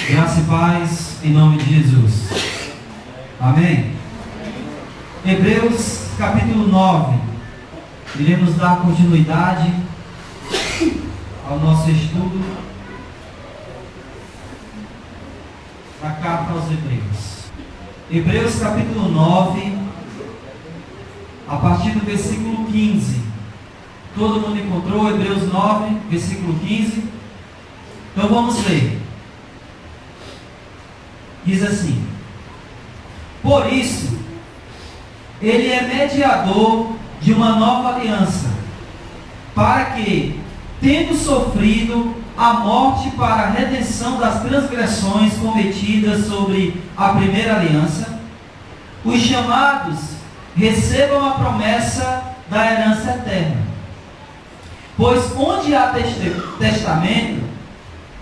Graça e paz em nome de Jesus. Amém? Hebreus capítulo 9. Iremos dar continuidade ao nosso estudo da carta aos Hebreus. Hebreus capítulo 9, a partir do versículo 15. Todo mundo encontrou Hebreus 9, versículo 15? Então vamos ler. Diz assim: por isso, ele é mediador de uma nova aliança, para que, tendo sofrido a morte para a redenção das transgressões cometidas sobre a primeira aliança, os chamados recebam a promessa da herança eterna. Pois onde há testamento,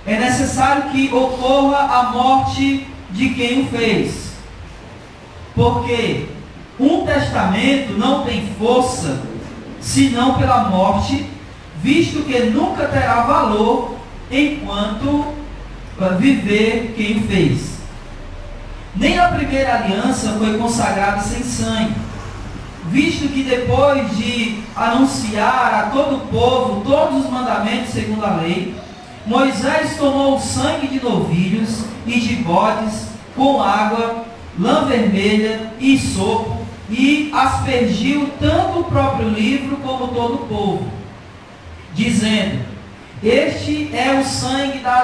é necessário que ocorra a morte de quem o fez. Porque um testamento não tem força, senão pela morte, visto que nunca terá valor enquanto viver quem o fez. Nem a primeira aliança foi consagrada sem sangue, visto que depois de anunciar a todo o povo todos os mandamentos segundo a lei, Moisés tomou o sangue de novilhos e de bodes com água, lã vermelha e sopo, e aspergiu tanto o próprio livro como todo o povo, dizendo: este é o sangue da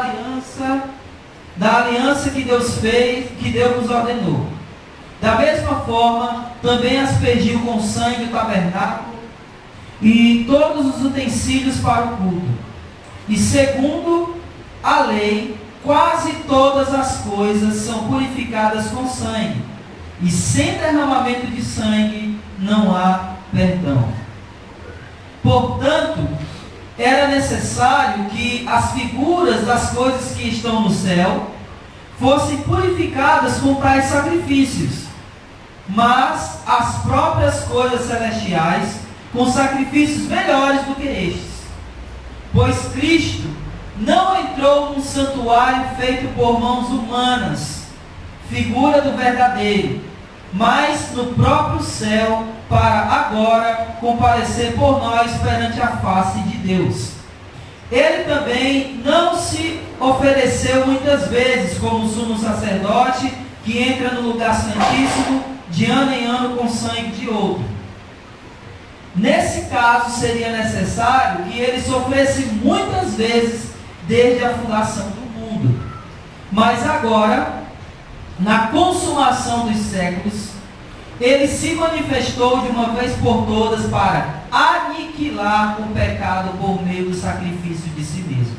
aliança que Deus fez, que Deus nos ordenou. Da mesma forma, também aspergiu com sangue o tabernáculo e todos os utensílios para o culto. E segundo a lei, quase todas as coisas são purificadas com sangue, e sem derramamento de sangue não há perdão. Portanto, era necessário que as figuras das coisas que estão no céu fossem purificadas com tais sacrifícios, mas as próprias coisas celestiais com sacrifícios melhores do que estes. Pois Cristo não entrou num santuário feito por mãos humanas, figura do verdadeiro, mas no próprio céu, para agora comparecer por nós perante a face de Deus. Ele também não se ofereceu muitas vezes como sumo sacerdote, que entra no lugar santíssimo de ano em ano com sangue de outro. Nesse caso, seria necessário que ele sofresse muitas vezes desde a fundação do mundo. Mas agora, na consumação dos séculos, ele se manifestou de uma vez por todas para aniquilar o pecado por meio do sacrifício de si mesmo.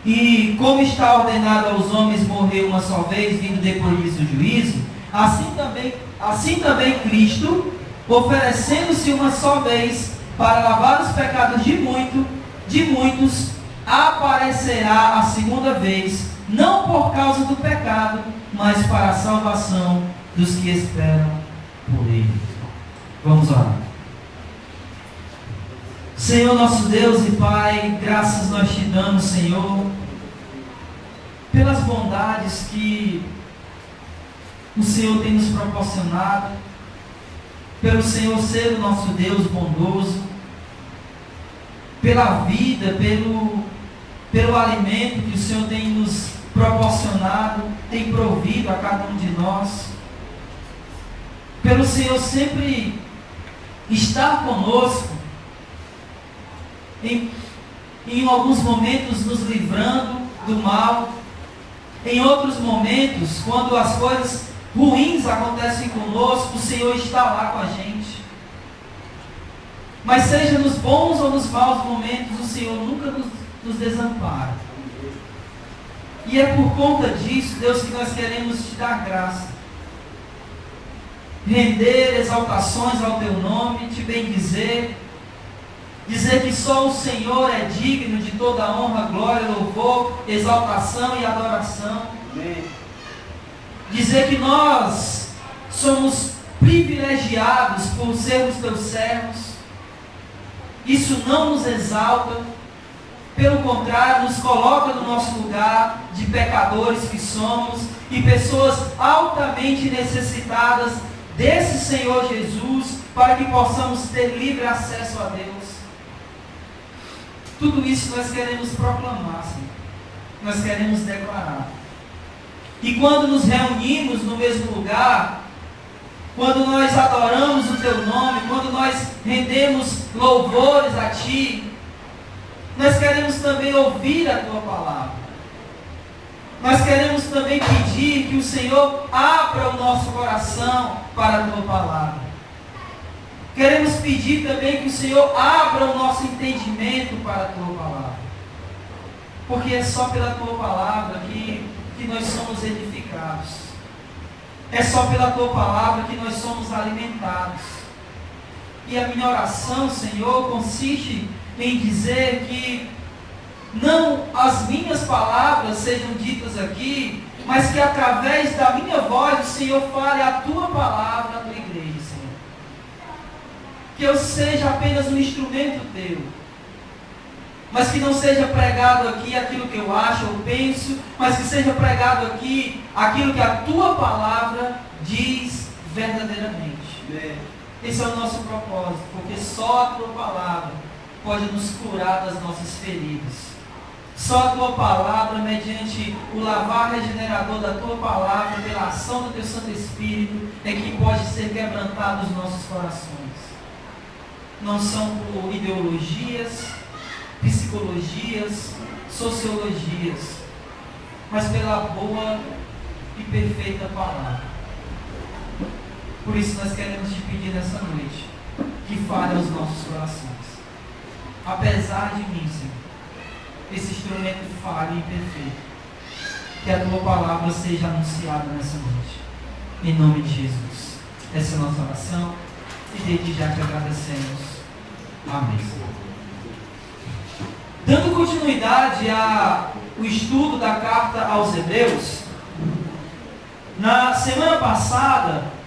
E como está ordenado aos homens morrer uma só vez, vindo depois disso o juízo, assim também Cristo, oferecendo-se uma só vez para lavar os pecados de muitos, aparecerá a segunda vez, não por causa do pecado, mas para a salvação dos que esperam por Ele. Vamos orar. Senhor nosso Deus e Pai, graças nós te damos, Senhor, pelas bondades que o Senhor tem nos proporcionado, pelo Senhor ser o nosso Deus bondoso, pela vida, pelo alimento que o Senhor tem nos proporcionado, tem provido a cada um de nós, pelo Senhor sempre estar conosco, em alguns momentos nos livrando do mal, em outros momentos, quando as coisas ruins acontecem conosco, o Senhor está lá com a gente. Mas seja nos bons ou nos maus momentos, o Senhor nunca nos desampara. E é por conta disso, Deus, que nós queremos te dar graça, render exaltações ao teu nome, te bendizer, dizer que só o Senhor é digno de toda honra, glória, louvor, exaltação e adoração. Amém. Dizer que nós somos privilegiados por sermos teus servos. Isso não nos exalta, pelo contrário, nos coloca no nosso lugar de pecadores que somos e pessoas altamente necessitadas desse Senhor Jesus, para que possamos ter livre acesso a Deus. Tudo isso nós queremos proclamar, Senhor. Nós queremos declarar. E quando nos reunimos no mesmo lugar, quando nós adoramos o Teu nome, quando nós rendemos louvores a Ti, nós queremos também ouvir a Tua palavra. Nós queremos também pedir que o Senhor abra o nosso coração para a Tua palavra. Queremos pedir também que o Senhor abra o nosso entendimento para a Tua palavra. Porque é só pela Tua palavra que nós somos edificados. É só pela Tua palavra que nós somos alimentados. E a minha oração, Senhor, consiste em dizer que não as minhas palavras sejam ditas aqui, mas que através da minha voz o Senhor fale a Tua palavra à Tua igreja, Senhor. Que eu seja apenas um instrumento Teu, mas que não seja pregado aqui aquilo que eu acho ou penso, mas que seja pregado aqui aquilo que a Tua palavra diz verdadeiramente. Esse é o nosso propósito, porque só a Tua palavra pode nos curar das nossas feridas. Só a Tua palavra, mediante o lavar regenerador da Tua palavra, pela ação do Teu Santo Espírito, é que pode ser quebrantado os nossos corações. Não são por ideologias, psicologias, sociologias, mas pela boa e perfeita palavra. Por isso nós queremos te pedir nessa noite que fale aos nossos corações. Apesar de mim, Senhor, esse instrumento falho e imperfeito, que a Tua palavra seja anunciada nessa noite, em nome de Jesus. Essa é a nossa oração e desde já te agradecemos. Amém. Dando continuidade ao estudo da carta aos Hebreus, na semana passada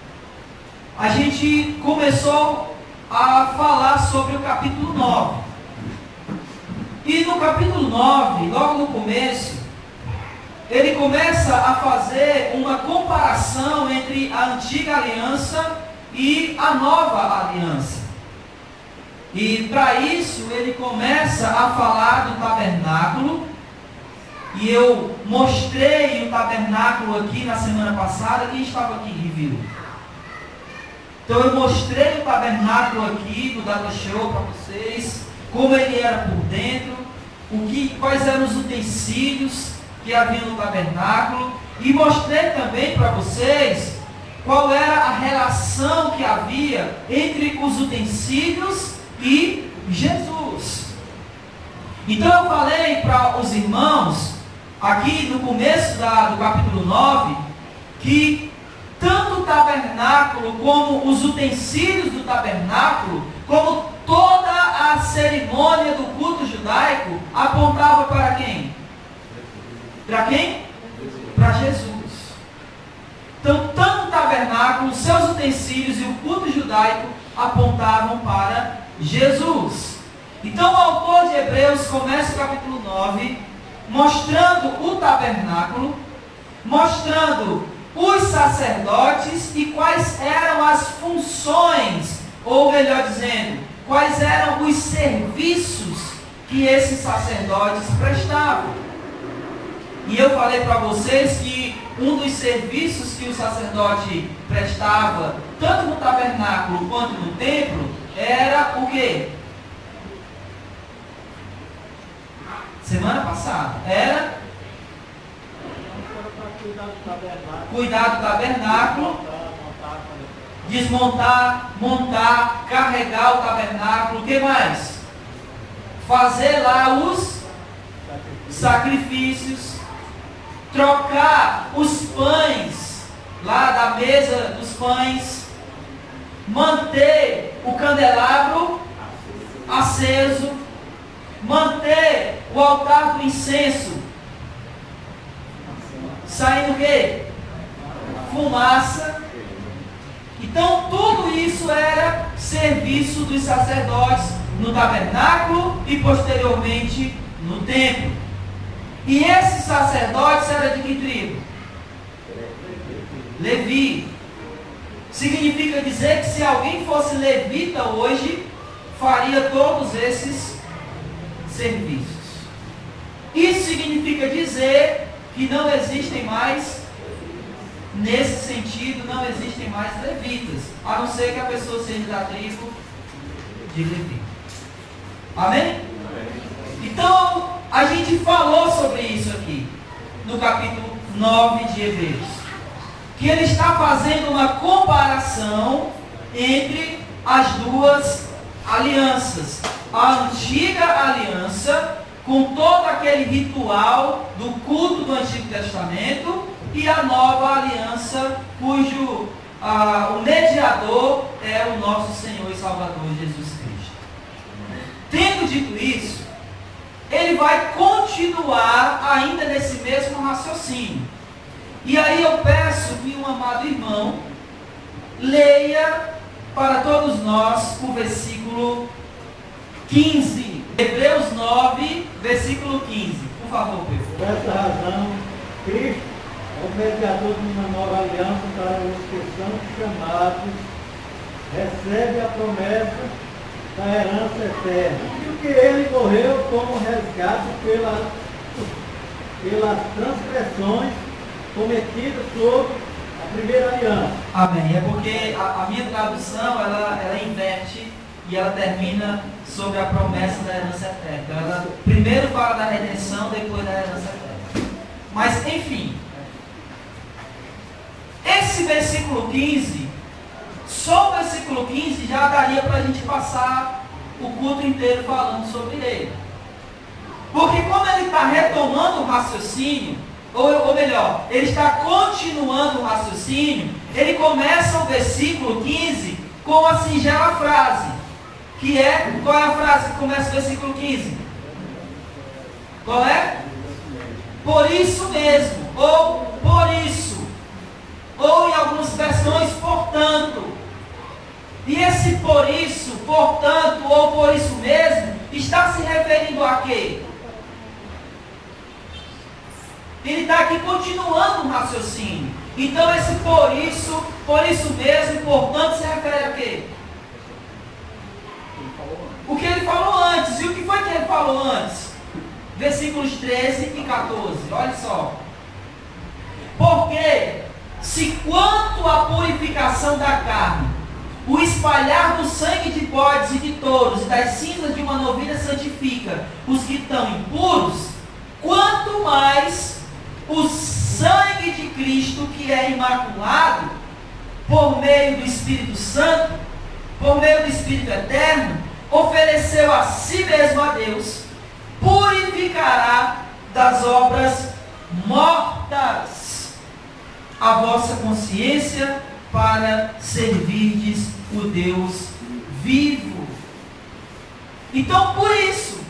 a gente começou a falar sobre o capítulo 9. E no capítulo 9, logo no começo, ele começa a fazer uma comparação entre a antiga aliança e a nova aliança. E para isso ele começa a falar do tabernáculo. E eu mostrei o tabernáculo aqui na semana passada. Quem estava aqui e viu? Então eu mostrei o tabernáculo aqui no Data Show para vocês, como ele era por dentro, quais eram os utensílios que havia no tabernáculo, e mostrei também para vocês qual era a relação que havia entre os utensílios e Jesus. Então eu falei para os irmãos, aqui no começo do capítulo 9, que tanto o tabernáculo como os utensílios do tabernáculo, como toda a cerimônia do culto judaico, apontava para quem? Para quem? Para Jesus. Então, tanto o tabernáculo, seus utensílios e o culto judaico apontavam para Jesus. Então, o autor de Hebreus começa o capítulo 9 mostrando o tabernáculo, mostrando os sacerdotes e quais eram as funções, ou melhor dizendo, quais eram os serviços que esses sacerdotes prestavam. E eu falei para vocês que um dos serviços que o sacerdote prestava, tanto no tabernáculo quanto no templo, era o quê? Semana passada, era cuidar do tabernáculo, desmontar, montar, carregar o tabernáculo. O que mais? Fazer lá os sacrifícios, trocar os pães lá da mesa dos pães, manter o candelabro aceso, manter o altar do incenso saindo o quê? Fumaça. Então tudo isso era serviço dos sacerdotes no tabernáculo e posteriormente no no templo. E esses sacerdotes eram de que tribo? Levi. Significa dizer que se alguém fosse levita hoje, faria todos esses serviços. Isso significa dizer que não existem mais, nesse sentido, não existem mais levitas, a não ser que a pessoa seja da tribo de Levi. Amém? Então, a gente falou sobre isso aqui, no capítulo 9 de Hebreus, que ele está fazendo uma comparação entre as duas alianças. A antiga aliança, com todo aquele ritual do culto do Antigo Testamento, e a nova aliança, cujo o mediador é o nosso Senhor e Salvador Jesus Cristo. Tendo dito isso, ele vai continuar ainda nesse mesmo raciocínio. E aí eu peço que um amado irmão leia para todos nós o versículo 15. Hebreus 9, versículo 15. Por favor, Pedro. Por essa razão, Cristo é o mediador de uma nova aliança para os que são chamados, recebe a promessa da herança eterna. E o que ele morreu como resgate pelas transgressões cometidas sob a primeira aliança. Amém. É porque a minha tradução, ela inverte e ela termina sobre a promessa da herança eterna. Então, ela primeiro fala da redenção, depois da herança eterna. Mas, enfim, esse versículo 15, só o versículo 15 já daria para a gente passar o culto inteiro falando sobre ele. Porque como ele está retomando o raciocínio, ou melhor, ele está continuando o raciocínio, ele começa o versículo 15 com a singela frase, que é, qual é a frase que começa o versículo 15? Qual é? Por isso mesmo, ou por isso, ou em algumas versões, portanto. E esse por isso, portanto, ou por isso mesmo, está se referindo a quê? Ele está aqui continuando o raciocínio. Então esse por isso mesmo, portanto, se refere a quê? O que ele falou antes. E o que foi que ele falou antes? Versículos 13 e 14. Olha só. Porque se quanto à purificação da carne, o espalhar do sangue de bodes e de touros e das cinzas de uma novilha santifica os que estão impuros, quanto mais o sangue de Cristo, que é imaculado, por meio do Espírito Santo, por meio do Espírito Eterno, ofereceu a si mesmo a Deus, purificará das obras mortas a vossa consciência, para servirdes o Deus vivo. Então, por isso,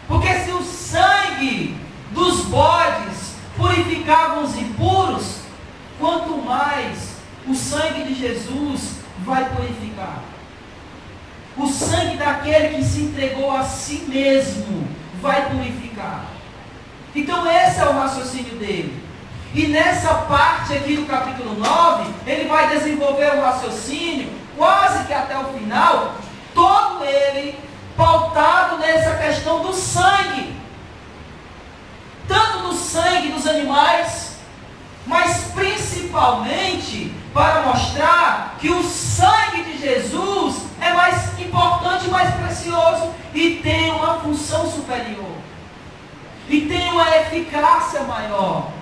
porque se o sangue dos bodes purificavam os impuros, quanto mais o sangue de Jesus vai purificar. O sangue daquele que se entregou a si mesmo vai purificar. Então esse é o raciocínio dele. E nessa parte aqui do capítulo 9, ele vai desenvolver o raciocínio, quase que até o final, todo ele pautado nessa questão do sangue. Tanto do sangue dos animais, mas principalmente para mostrar que o sangue de Jesus é mais importante, mais precioso e tem uma função superior. E tem uma eficácia maior.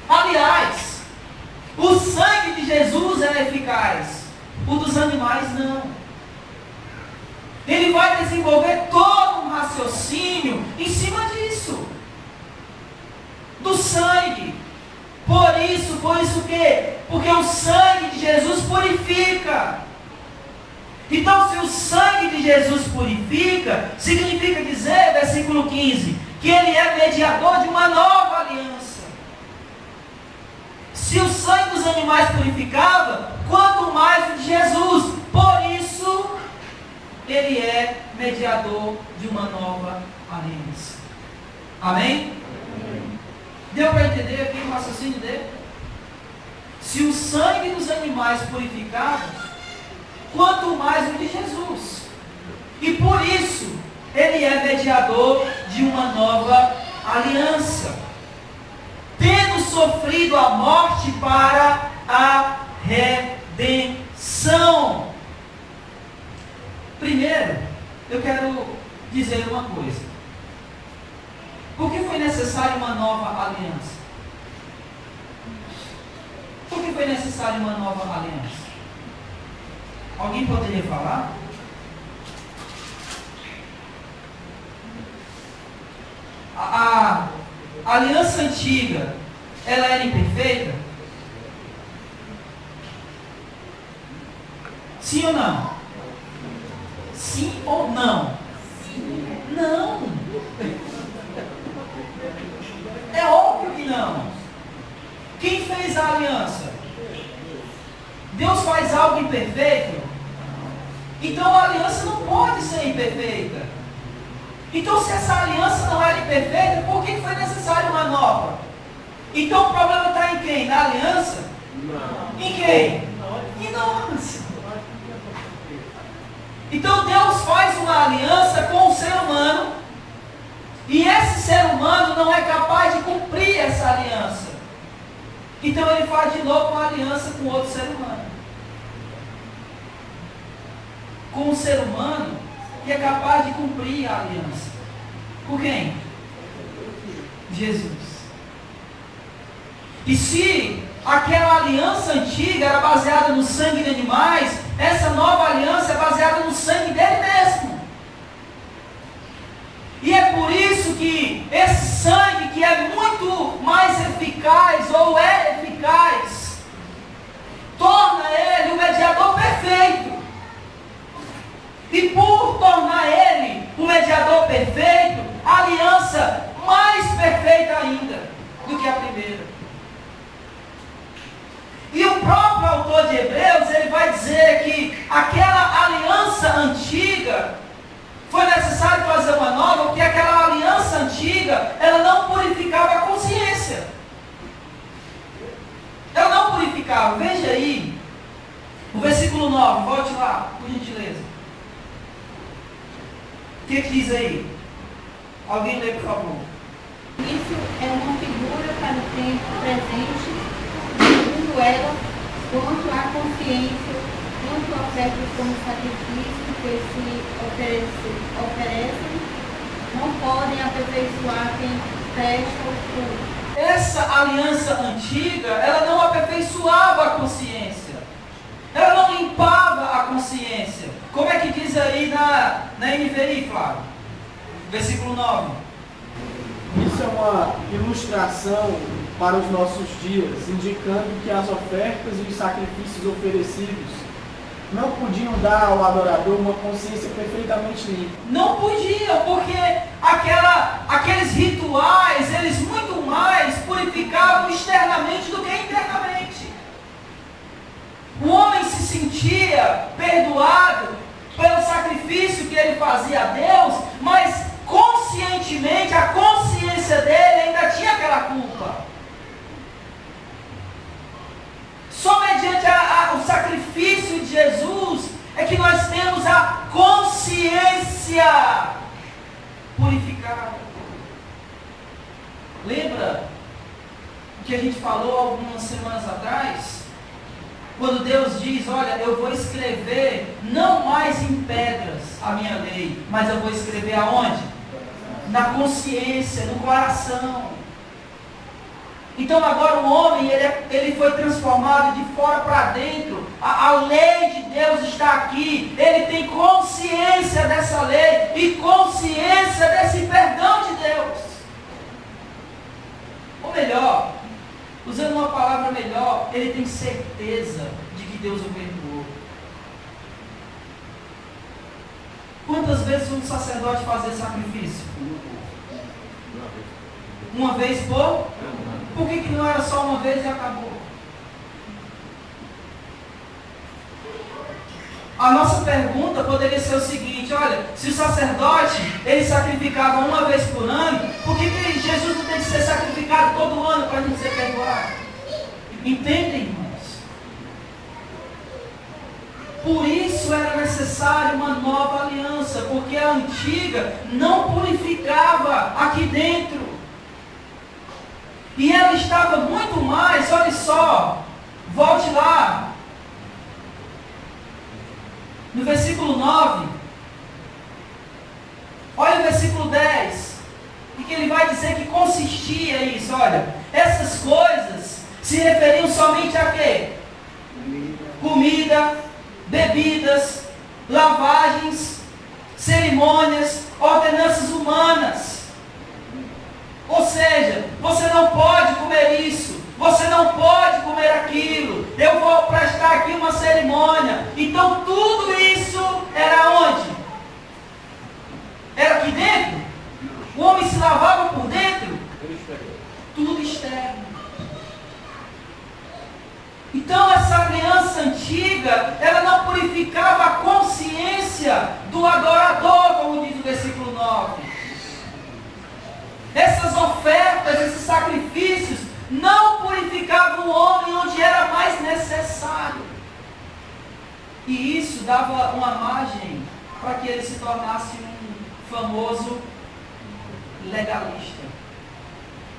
Aliás, o sangue de Jesus é eficaz, o dos animais não. Ele vai desenvolver todo um raciocínio em cima disso. Do sangue. Por isso o quê? Porque o sangue de Jesus purifica. Então, se o sangue de Jesus purifica, significa dizer, versículo 15, que ele é mediador de uma nova aliança. Se o sangue dos animais purificava, quanto mais o de Jesus. Por isso, ele é mediador de uma nova aliança. Amém? Deu para entender aqui o raciocínio dele? Se o sangue dos animais purificados, quanto mais o de Jesus. E por isso, ele é mediador de uma nova aliança, tendo sofrido a morte para a redenção. Primeiro, eu quero dizer uma coisa. Por que foi necessária uma nova aliança? Por que foi necessária uma nova aliança? Alguém poderia falar? A aliança antiga, ela era imperfeita? Sim ou não? Sim ou não? Não. É óbvio que não. Quem fez a aliança? Deus faz algo imperfeito? Então a aliança não pode ser imperfeita. Então se essa aliança não era imperfeita, por que foi necessária uma nova? Então o problema está em quem? Na aliança? Não. Em quem? Em nós. Então Deus faz uma aliança com o ser humano, e esse ser humano não é capaz de cumprir essa aliança. Então ele faz de novo uma aliança com outro ser humano. Com um ser humano que é capaz de cumprir a aliança. Por quem? Jesus. E se aquela aliança antiga era baseada no sangue de animais, essa nova aliança é baseada no sangue dele mesmo. E é por isso que esse sangue, que é muito mais eficaz, ou é eficaz, torna ele o mediador perfeito. E por tornar ele o mediador perfeito, a aliança mais perfeita ainda do que a primeira. E o próprio autor de Hebreus, ele vai dizer que aquela aliança antiga, foi necessário fazer uma nova, porque aquela aliança antiga, ela não purificava a consciência. Ela não purificava. Veja aí, o versículo 9, volte lá, por gentileza. O que diz aí? Alguém lê, por favor. Isso é uma figura para o tempo presente, segundo ela, quanto à consciência, quanto ofertas como sacrifício que se oferecem, não podem aperfeiçoar quem presta o culto. Essa aliança antiga, ela não aperfeiçoava a consciência. Ela não limpava a consciência. Como é que diz aí na NVI, Flávio? Versículo 9. Isso é uma ilustração para os nossos dias, indicando que as ofertas e os sacrifícios oferecidos não podiam dar ao adorador uma consciência perfeitamente limpa. Não podiam, porque aqueles rituais, eles muito mais purificavam externamente do que internamente. O homem se sentia perdoado pelo sacrifício que ele fazia a Deus, mas conscientemente, a consciência dele ainda tinha aquela culpa. Só mediante o sacrifício de Jesus é que nós temos a consciência purificada. Lembra o que a gente falou algumas semanas atrás? Quando Deus diz, olha, eu vou escrever não mais em pedras a minha lei, mas eu vou escrever aonde? Na consciência, no coração. Então agora o homem, ele foi transformado de fora para dentro. A lei de Deus está aqui. Ele tem consciência dessa lei e consciência desse perdão de Deus. Ou melhor, usando uma palavra melhor, ele tem certeza de que Deus o perdoou. Quantas vezes um sacerdote fazia sacrifício? Uma vez por? Por que não era só uma vez e acabou? A nossa pergunta poderia ser o seguinte: seguinte: olha, se o sacerdote ele sacrificava uma vez por ano, por que Jesus não tem que ser sacrificado todo ano para a gente ser perdoado? Entendem, irmãos? Por isso era necessário uma nova aliança, porque a antiga não purificava aqui dentro. E ela estava muito mais, olha só, volte lá, no versículo 9, olha o versículo 10, e que ele vai dizer que consistia isso, olha, essas coisas se referiam somente a quê? Comida, bebidas, lavagens, cerimônias, ordenanças humanas. Ou seja, você não pode comer isso, você não pode comer aquilo, eu vou prestar aqui uma cerimônia. Então tudo isso era onde? Era aqui dentro? O homem se lavava por dentro? Tudo externo. Então essa aliança antiga, ela não purificava a consciência do adorador, como diz o versículo 9. Essas ofertas, esses sacrifícios, não purificavam o homem onde era mais necessário. E isso dava uma margem para que ele se tornasse um famoso legalista.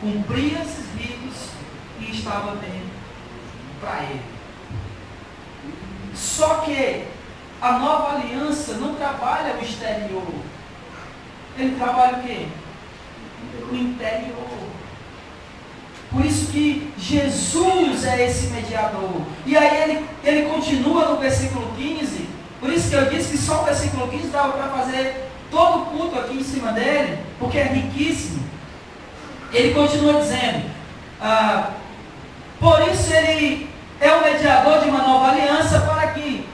Cumpria esses ritos e estava bem para ele. Só que a nova aliança não trabalha o exterior. Ele trabalha o quê? O interior. Por isso que Jesus é esse mediador. E aí ele continua no versículo 15. Por isso que eu disse que só o versículo 15 dava para fazer todo o culto aqui em cima dele, porque é riquíssimo. Ele continua dizendo, por isso ele é o mediador de uma nova aliança, para que,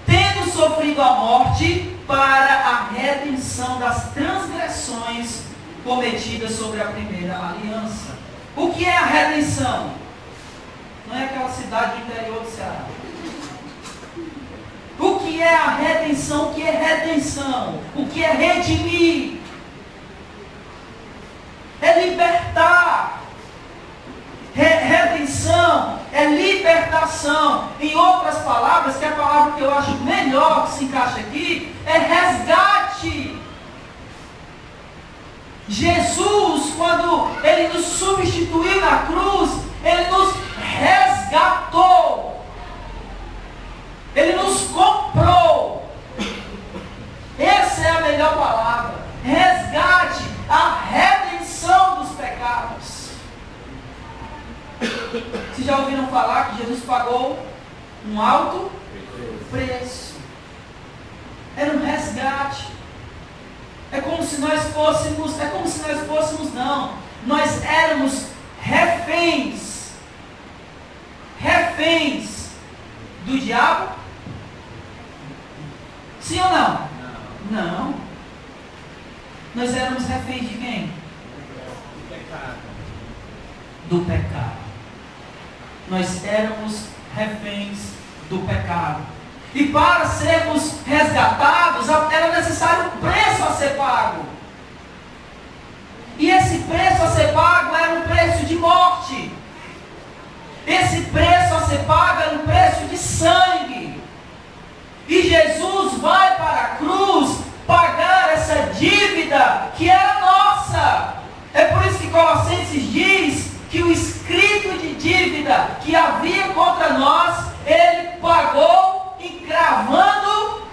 tendo sofrido a morte, para a redenção das transgressões cometidas sobre a primeira aliança. O que é a redenção? Não é aquela cidade do interior do Ceará. O que é a redenção? O que é redenção? O que é redimir? É libertar. Redenção é libertação. Em outras palavras, que é a palavra que eu acho melhor que se encaixa aqui, é resgate. Jesus, quando ele nos substituiu na cruz, ele nos resgatou. Ele nos comprou. Essa é a melhor palavra. Resgate, a redenção dos pecados. Vocês já ouviram falar que Jesus pagou um alto preço? Era um resgate. É como se nós fôssemos, não. Nós éramos reféns. Reféns do diabo? Sim ou não? Não. Nós éramos reféns de quem? Do pecado. Do pecado. Nós éramos reféns do pecado. E para sermos resgatados, era necessário um preço a ser pago. E esse preço a ser pago era um preço de morte. Esse preço a ser pago era um preço de sangue. E Jesus vai para a cruz pagar essa dívida que era nossa. É por isso que Colossenses diz que o escrito de dívida que havia contra nós, ele pagou encravando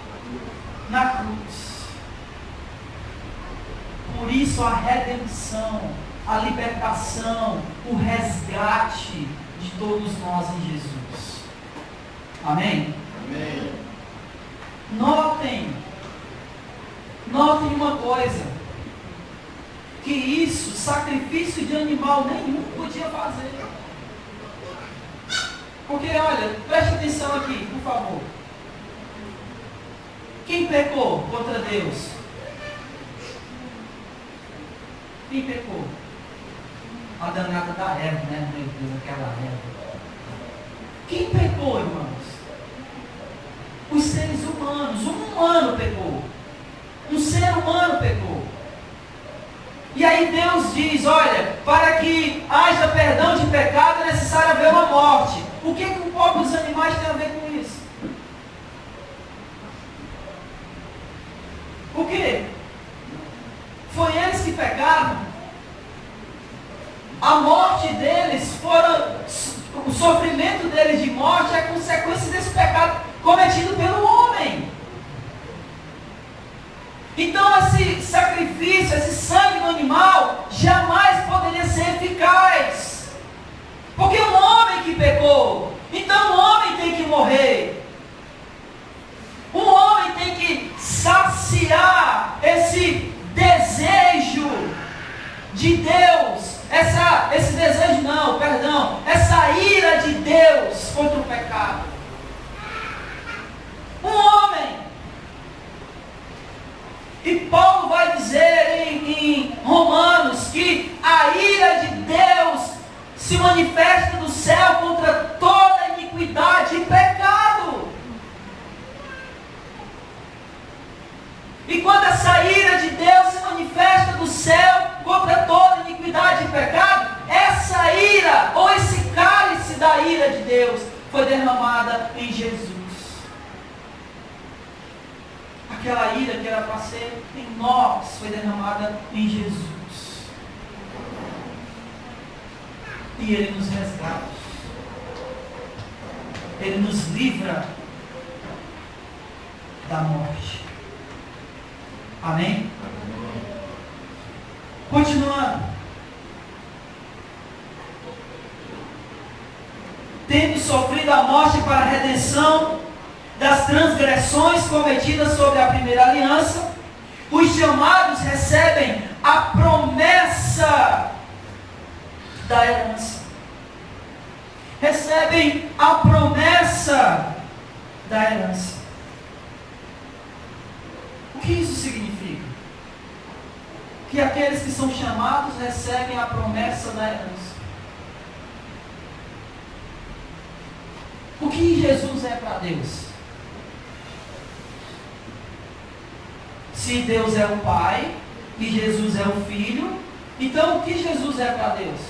na cruz. Por isso a redenção, a libertação, o resgate de todos nós em Jesus. Amém? Amém. Notem uma coisa, que isso, sacrifício de animal nenhum podia fazer. Porque, olha, preste atenção aqui, por favor. Quem pecou contra Deus? Quem pecou? A danada da Eva, né? Meu Deus, aquela Eva. Quem pecou, irmãos? Os seres humanos. Um humano pecou. humano pecou. E aí Deus diz, olha, para que haja perdão de pecado é necessário haver uma morte. O que o povo dos animais tem a ver com isso? O quê? Foi eles que pecaram. A morte deles o sofrimento deles de morte é consequência desse pecado cometido pelo homem. Então esse sacrifício, esse sangue do animal jamais poderia ser eficaz. Porque o homem que pecou. Então o homem tem que morrer. O homem tem que saciar esse desejo de Deus, essa ira de Deus contra o pecado. Um homem. E Paulo vai dizer em Romanos que a ira de Deus se manifesta do céu contra toda iniquidade e pecado. E quando essa ira de Deus se manifesta do céu contra toda iniquidade e pecado, essa ira, ou esse cálice da ira de Deus, foi derramada em Jesus. Aquela ira que era para ser em nós, foi derramada em Jesus. E Ele nos resgata. Ele nos livra da morte. Amém? Continuando. Tendo sofrido a morte para a redenção das transgressões cometidas sobre a primeira aliança, os chamados recebem a promessa da herança. Recebem a promessa da herança. O que isso significa? Que aqueles que são chamados recebem a promessa da herança. O que Jesus é para Deus? Se Deus é o Pai e Jesus é o Filho, então o que Jesus é para Deus?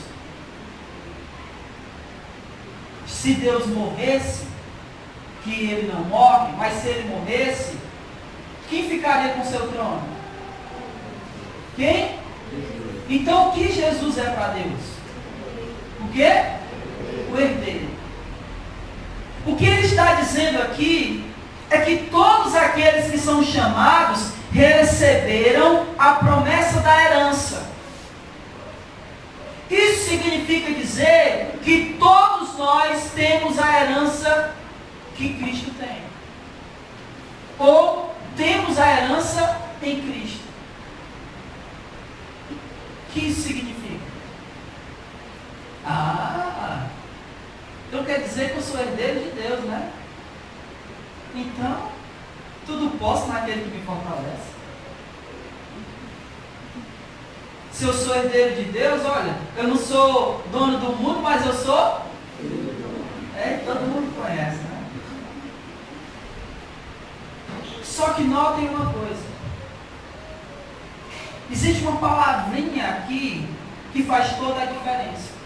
Se Deus morresse, que Ele não morre, mas se Ele morresse, quem ficaria com o seu trono? Quem? Então o que Jesus é para Deus? O quê? O herdeiro. O que ele está dizendo aqui é que todos aqueles que são chamados receberam a promessa da herança. Isso significa dizer que todos nós temos a herança que Cristo tem. Ou temos a herança em Cristo. O que isso significa? Então quer dizer que eu sou herdeiro de Deus, né? Então, tudo posso naquele que me fortalece. Se eu sou herdeiro de Deus, olha, eu não sou dono do mundo, mas eu sou. Todo mundo conhece, né? Só que notem uma coisa. Existe uma palavrinha aqui que faz toda a diferença.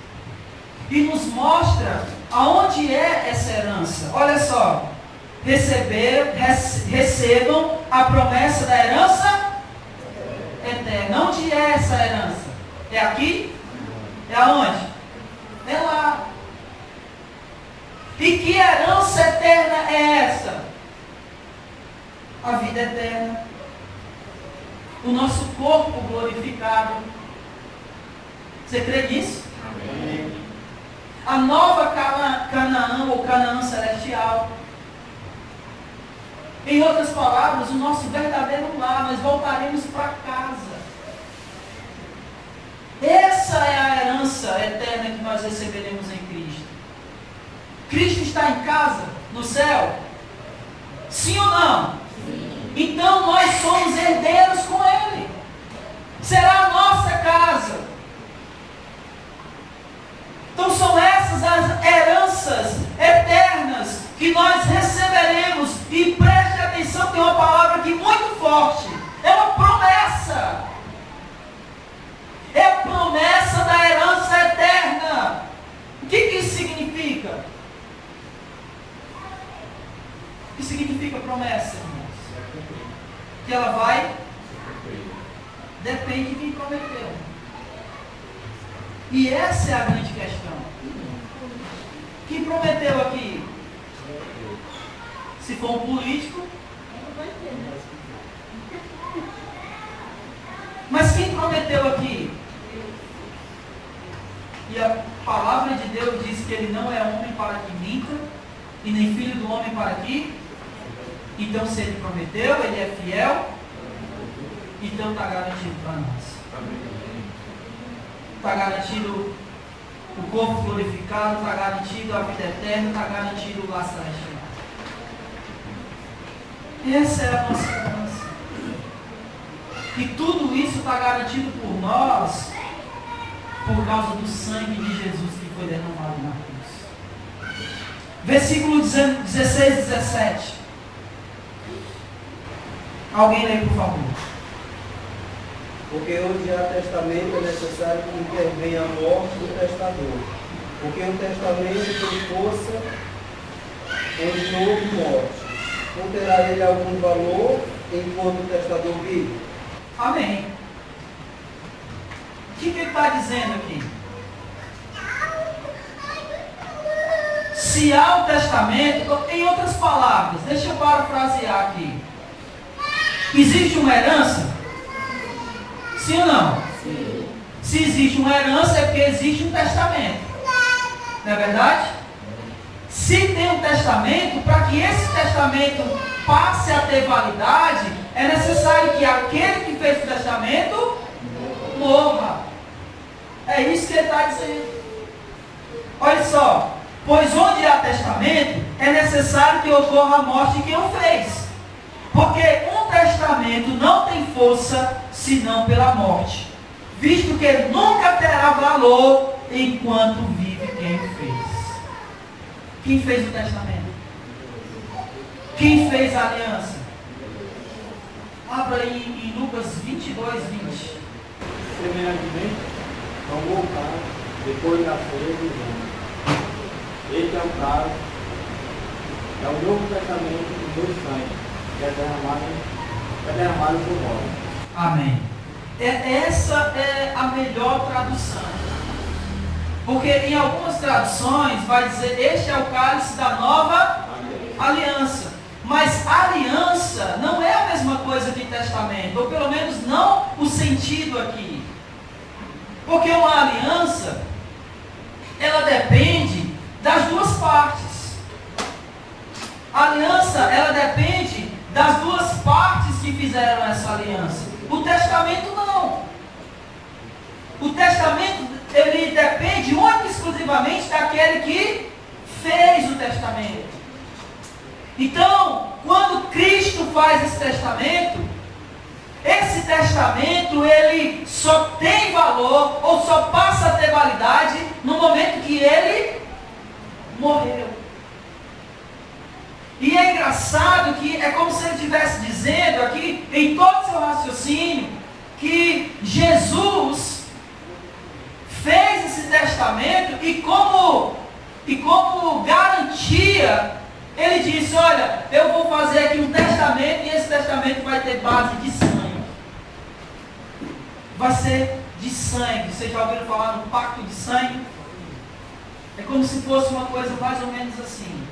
E nos mostra aonde é essa herança. Olha só. Recebam a promessa da herança eterna. Onde é essa herança? É aqui? É aonde? É lá. E que herança eterna é essa? A vida eterna. O nosso corpo glorificado. Você crê nisso? Amém. A nova Canaã ou Canaã celestial. Em outras palavras, o nosso verdadeiro lar, nós voltaremos para casa. Essa é a herança eterna que nós receberemos em Cristo. Cristo está em casa, no céu? Sim ou não? Sim. Então nós somos herdeiros com Ele. Será a nossa casa. Então são essas as heranças eternas que nós receberemos. E preste atenção, tem uma palavra aqui muito forte. É uma promessa. promessa. É a promessa da herança eterna. O que isso significa? O que significa promessa, irmãos? Que ela vai? Depende de quem prometeu. E essa é a grande questão. Quem prometeu aqui? Se for um político. Mas quem prometeu aqui? E a palavra de Deus diz que ele não é homem para que minta, e nem filho do homem para que. Então, se ele prometeu, ele é fiel, então está garantido para nós. Está garantido o corpo glorificado, está garantido a vida eterna, está garantido o lar celestial. Essa é a nossa herança. E tudo isso está garantido por nós, por causa do sangue de Jesus que foi derramado na cruz. Versículo 16 e 17. Alguém lê, por favor. Porque onde há testamento é necessário que intervenha a morte do testador. Porque o testamento tem força onde não houve morte. Não terá ele algum valor enquanto o testador vive? Amém. O que ele está dizendo aqui? Se há um testamento, em outras palavras, deixa eu parafrasear aqui. Existe uma herança? Sim ou não? Sim. Se existe uma herança é porque existe um testamento. Não é verdade? Se tem um testamento, para que esse testamento passe a ter validade, é necessário que aquele que fez o testamento morra. É isso que ele está dizendo. Olha só. Pois onde há testamento, é necessário que ocorra a morte de quem o fez. Porque um testamento não tem força senão pela morte, visto que ele nunca terá valor enquanto vive quem o fez. Quem fez o testamento? Quem fez a aliança? Abra aí em Lucas 22, 20. Semelhantemente, tomou o cálice, depois da ceia dos homens. Este é o caso, é o novo testamento do meu sangue, que é derramado por vós. Amém. Essa é a melhor tradução. Porque em algumas traduções vai dizer, este é o cálice da nova aliança. Mas aliança não é a mesma coisa que testamento, ou pelo menos não o sentido aqui. Porque uma aliança, ela depende das duas partes. A aliança, ela depende das duas partes que fizeram essa aliança. O testamento não. O testamento, ele depende única e exclusivamente daquele que fez o testamento. Então, quando Cristo faz esse testamento ele só tem valor ou só passa a ter validade no momento que ele morreu. E é engraçado que é como se ele estivesse dizendo aqui, em todo o seu raciocínio, que Jesus fez esse testamento e como garantia, ele disse, olha, eu vou fazer aqui um testamento e esse testamento vai ter base de sangue. Vai ser de sangue. Vocês já ouviram falar no pacto de sangue? É como se fosse uma coisa mais ou menos assim.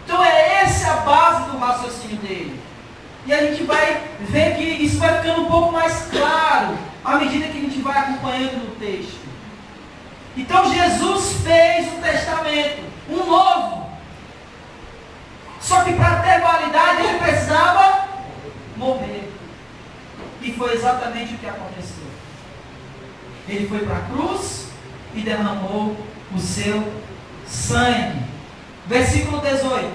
Então é essa a base do raciocínio dele. E a gente vai ver que isso vai ficando um pouco mais claro à medida que a gente vai acompanhando no texto. Então Jesus fez um testamento, um novo. Só que para ter validade ele precisava morrer. E foi exatamente o que aconteceu. Ele foi para a cruz e derramou o seu sangue. Versículo 18.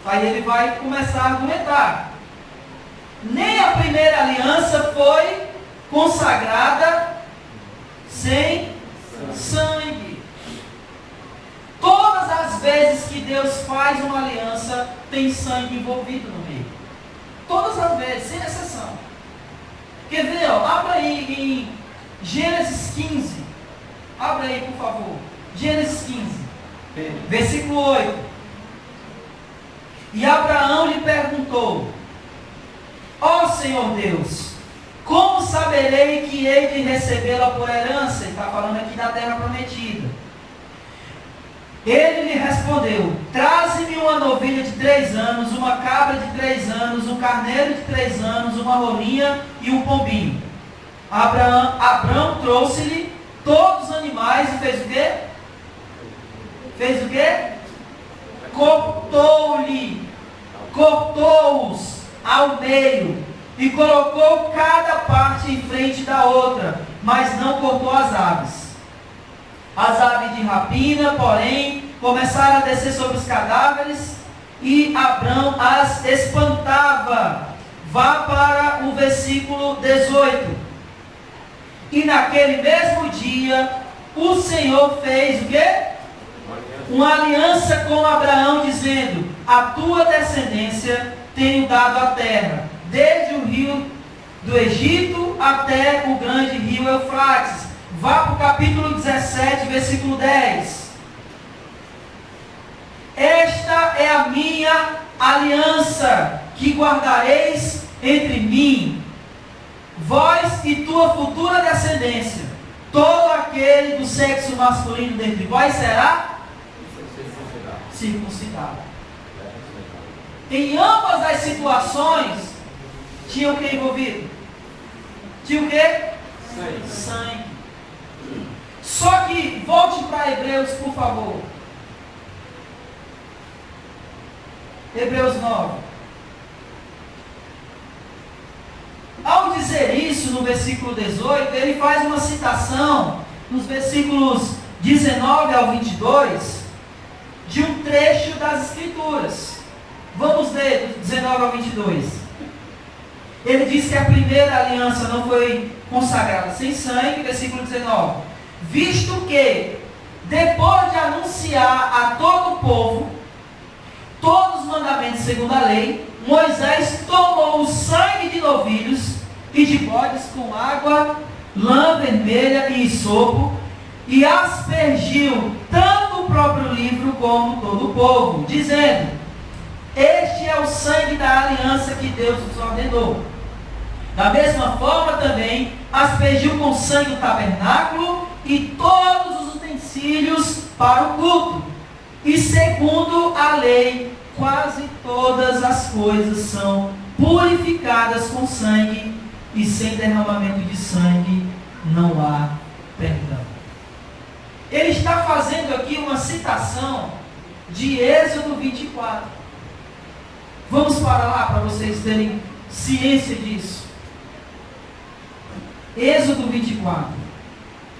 Aí ele vai começar a argumentar. Nem a primeira aliança foi consagrada sem sangue. Todas as vezes que que Deus faz uma aliança, tem sangue envolvido no meio. Todas as vezes, sem exceção. Quer ver? Ó, abra aí em Gênesis 15. Abra aí, por favor. Gênesis 15, versículo 8. E Abraão lhe perguntou: ó Senhor Deus, como saberei que hei de recebê-la por herança? Ele está falando aqui da terra prometida. Ele lhe respondeu: traze-me uma novilha de 3 anos, uma cabra de 3 anos, um carneiro de 3 anos, uma rolinha e um pombinho. Abraão trouxe-lhe todos os animais e fez o quê? Fez o quê? Cortou-os ao meio e colocou cada parte em frente da outra, mas não cortou as aves. As aves de rapina, porém, começaram a descer sobre os cadáveres e Abrão as espantava. Vá para o versículo 18. E naquele mesmo dia, o Senhor fez o quê? Uma aliança com Abraão, dizendo: a tua descendência tenho dado a terra, desde o rio do Egito até o grande rio Eufrates. Vá para o capítulo 17, versículo 10. Esta é a minha aliança que guardareis entre mim, vós e tua futura descendência. Todo aquele do sexo masculino dentre vós será circuncidado. Em ambas as situações, tinha o que envolvido? Tinha o que? Sangue. Só que, volte para Hebreus, por favor. Hebreus 9. Ao dizer isso, no versículo 18, ele faz uma citação, nos versículos 19 ao 22, de um trecho das Escrituras. Vamos ler, do 19 ao 22. Ele diz que a primeira aliança não foi consagrada sem sangue, versículo 19. Visto que, depois de anunciar a todo o povo todos os mandamentos segundo a lei, Moisés tomou o sangue de novilhos e de bodes com água, lã vermelha e sopo, e aspergiu tanto o próprio livro como todo o povo, dizendo: este é o sangue da aliança que Deus nos ordenou. Da mesma forma também aspergiu com sangue o tabernáculo e todos os utensílios para o culto. E segundo a lei, quase todas as coisas são purificadas com sangue, e sem derramamento de sangue não há perdão. Ele está fazendo aqui uma citação de Êxodo 24. Vamos para lá para vocês terem ciência disso. Êxodo 24,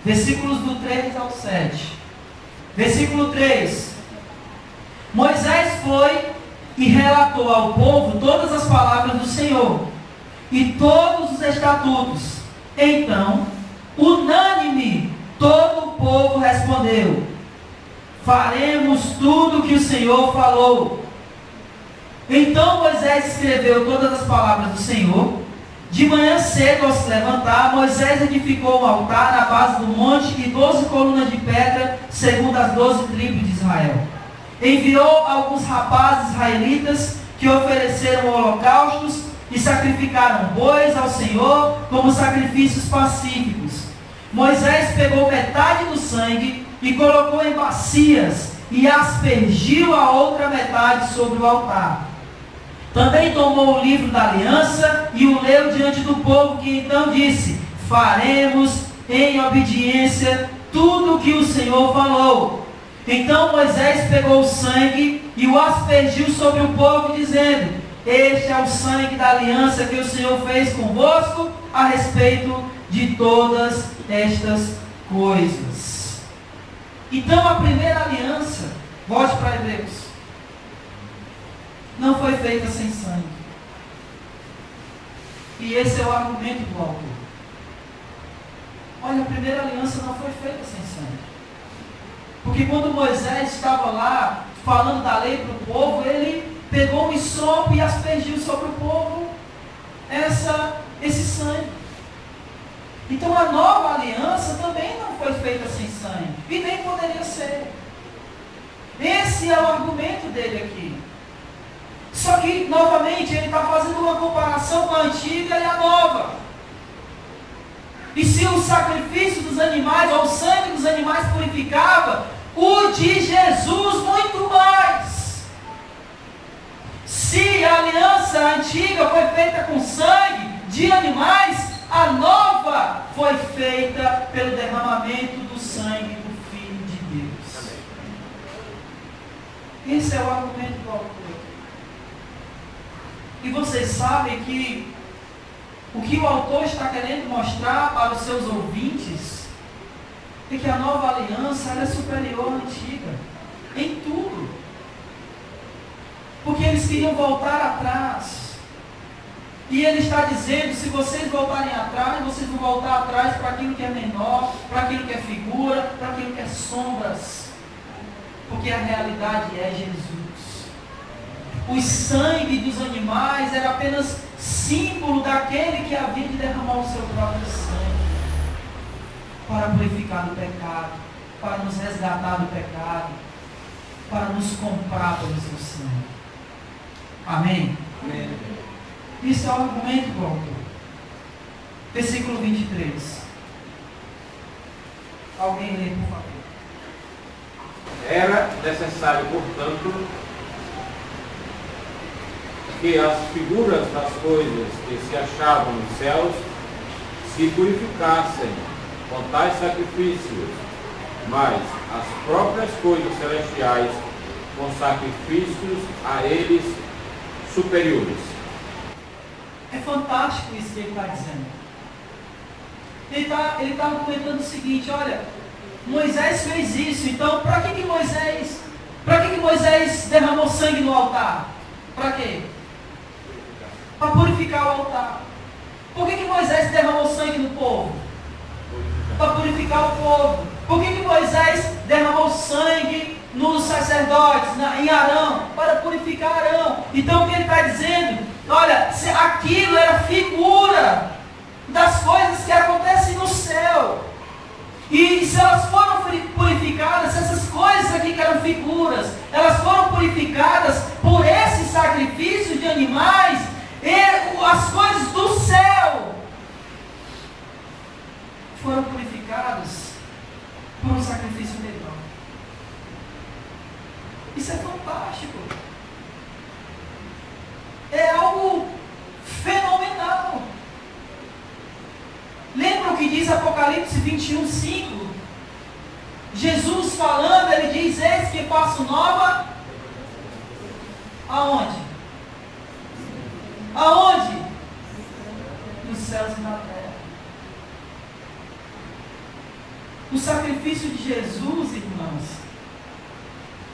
versículos do 3 ao 7. Versículo 3. Moisés foi e relatou ao povo todas as palavras do Senhor e todos os estatutos. Então, unânime, todo o povo respondeu: faremos tudo o que o Senhor falou. Então Moisés escreveu todas as palavras do Senhor. De manhã cedo, ao se levantar, Moisés edificou um altar na base do monte e 12 colunas de pedra, segundo as 12 tribos de Israel. Enviou alguns rapazes israelitas que ofereceram holocaustos e sacrificaram bois ao Senhor como sacrifícios pacíficos. Moisés pegou metade do sangue e colocou em bacias e aspergiu a outra metade sobre o altar. Também tomou o livro da aliança e o leu diante do povo, que então disse: faremos em obediência tudo o que o Senhor falou. Então Moisés pegou o sangue e o aspergiu sobre o povo, dizendo: este é o sangue da aliança que o Senhor fez convosco a respeito de todas estas coisas. Então a primeira aliança, volte para Hebreus, não foi feita sem sangue. E esse é o argumento do autor. Olha, a primeira aliança não foi feita sem sangue. Porque quando Moisés estava lá falando da lei para o povo, ele pegou um hisopo e aspergiu sobre o povo esse sangue. Então a nova aliança também não foi feita sem sangue, e nem poderia ser. Esse é o argumento dele aqui. Só que, novamente, ele está fazendo uma comparação com a antiga e a nova. E se o sacrifício dos animais, ou o sangue dos animais purificava, o de Jesus muito mais. Se a aliança antiga foi feita com sangue de animais, a nova foi feita pelo derramamento do sangue do Filho de Deus. Esse é o argumento do autor. E vocês sabem que o que o autor está querendo mostrar para os seus ouvintes é que a nova aliança é superior à antiga, em tudo. Porque eles queriam voltar atrás. E ele está dizendo, se vocês voltarem atrás, vocês vão voltar atrás para aquilo que é menor, para aquilo que é figura, para aquilo que é sombras. Porque a realidade é Jesus. O sangue dos animais era apenas símbolo daquele que havia de derramar o seu próprio sangue para purificar do pecado, para nos resgatar do pecado, para nos comprar pelo seu sangue. Amém? Amém. Isso é o argumento do autor. Versículo 23. Alguém lê, por favor. Era necessário, portanto, que as figuras das coisas que se achavam nos céus se purificassem com tais sacrifícios, mas as próprias coisas celestiais com sacrifícios a eles superiores. É fantástico isso que ele está dizendo. Ele está argumentando o seguinte: olha, Moisés fez isso, então para que Moisés derramou sangue no altar? Para quê? Para purificar o altar. Por que Moisés derramou sangue no povo? Para purificar o povo. Por que Moisés derramou sangue nos sacerdotes, em Arão? Para purificar Arão. Então o que ele está dizendo? Olha, aquilo era figura das coisas que acontecem no céu. E se elas foram purificadas, essas coisas aqui que eram figuras, elas foram purificadas por esses sacrifícios de animais, as coisas do céu foram purificadas por um sacrifício legal. Isso é fantástico. É algo fenomenal. Lembra o que diz Apocalipse 21:5? Jesus falando, ele diz: eis que faço nova. Aonde? Aonde? Nos céus e na terra. O sacrifício de Jesus, irmãos,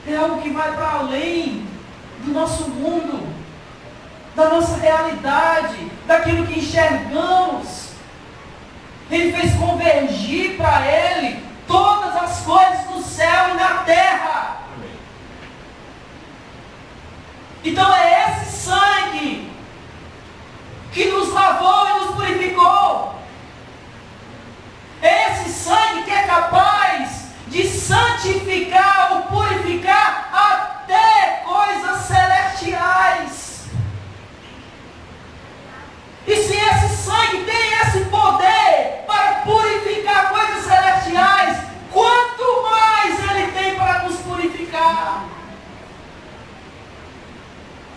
é algo que vai para além do nosso mundo, da nossa realidade, daquilo que enxergamos. Ele fez convergir para Ele todas as coisas no céu e na terra. Então é esse sangue que nos lavou e nos purificou. É esse sangue que é capaz de santificar ou purificar até coisas celestiais. E se esse sangue tem esse poder para purificar coisas celestiais, quanto mais ele tem para nos purificar?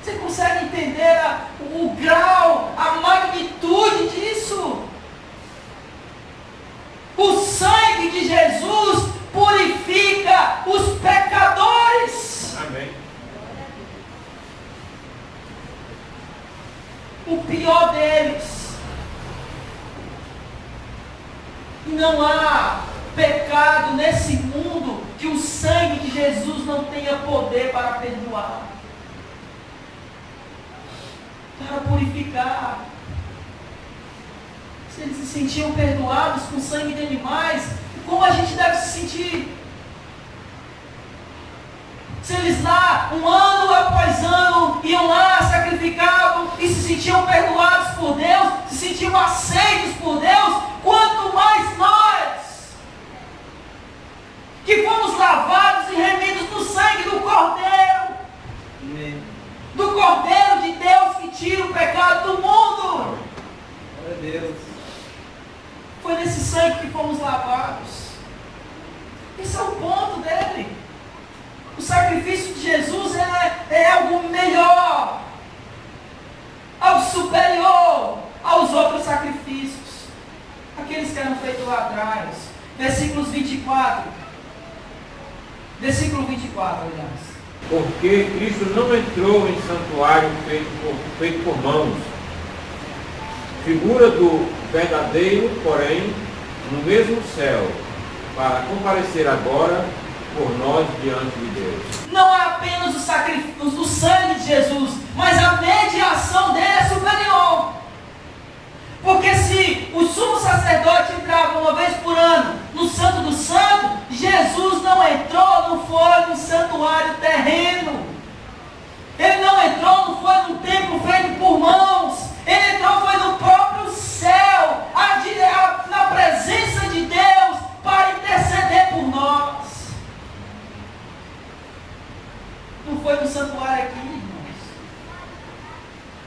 Você consegue entender o grau, a magnitude disso? O sangue de Jesus purifica os pecadores. Amém. O pior deles. Não há pecado nesse mundo que o sangue de Jesus não tenha poder para perdoar, para purificar. Se eles se sentiam perdoados com sangue de animais, como a gente deve se sentir? Se eles lá, um ano após ano, iam lá, sacrificavam e se sentiam perdoados por Deus, se sentiam aceitos por Deus, quanto mais nós, que fomos lavados e remidos no sangue do Cordeiro, do Cordeiro de Deus que tira o pecado do mundo. Glória a Deus. Foi nesse sangue que fomos lavados. Esse é o ponto dele. O sacrifício de Jesus é algo melhor, algo superior aos outros sacrifícios, aqueles que eram feitos lá atrás. Versículo 24, aliás. Porque Cristo não entrou em santuário feito por mãos, figura do verdadeiro, porém, no mesmo céu, para comparecer agora por nós diante de Deus. Não é apenas o sacrifício, o sangue de Jesus, mas a mediação dele é superior. Porque se o sumo sacerdote entrava uma vez por ano no Santo do Santo, Jesus não entrou, não foi no santuário terreno. Ele não entrou, não foi num templo feito por mãos. Ele entrou, foi no próprio céu, na presença de Deus, para interceder por nós. Não foi no santuário aqui, irmãos.